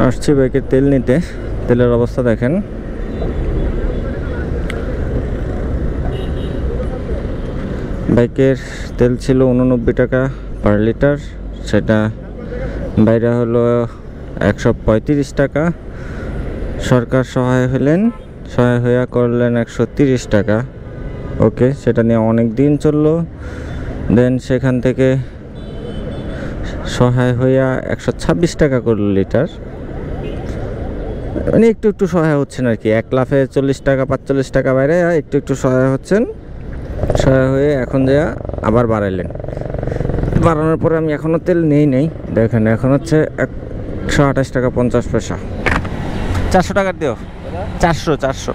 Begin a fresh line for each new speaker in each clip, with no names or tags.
আসছি বাইকের তেল নিতে। তেলের অবস্থা দেখেন, বাইকের তেল ছিল 89 টাকা পার লিটার, সেটা বাইরে হলো 135 টাকা। সরকার সহায় হইয়া করলেন 130 টাকা। ওকে, সেটা নিয়ে অনেক দিন চললো। দেন সেখান থেকে সহায় হইয়া 126 টাকা করলো লিটার। মানে একটু একটু সহায় হচ্ছেন আর কি, 1 লাফে 40 টাকা 45 টাকা বাইরে একটু একটু সহায় হচ্ছেন। সহায় হয়ে এখন যা আবার বাড়াইলেন। বাড়ানোর পরে আমি এখনও তেল নেই দেখেন, এখন হচ্ছে 128 টাকা 50 পয়সা। 400 টাকার দিও, 400।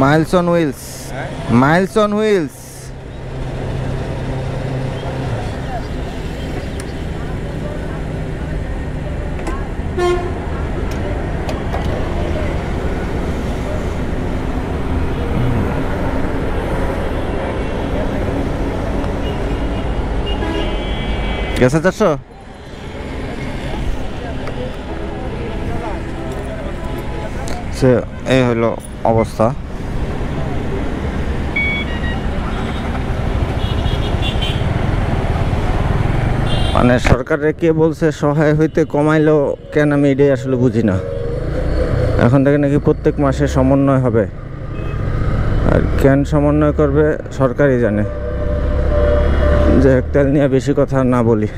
Miles on wheels, miles on wheels. গেছে 400। এই হলো অবস্থা। মানে সরকারে কে বলছে সহায় হইতে, কমাইলো কেন, আমি এটাই আসলে বুঝি না। এখন থেকে নাকি প্রত্যেক মাসে সমন্বয় হবে, আর কেন সমন্বয় করবে সরকারই জানে। যে তেল নিয়ে বেশি কথা না বলি।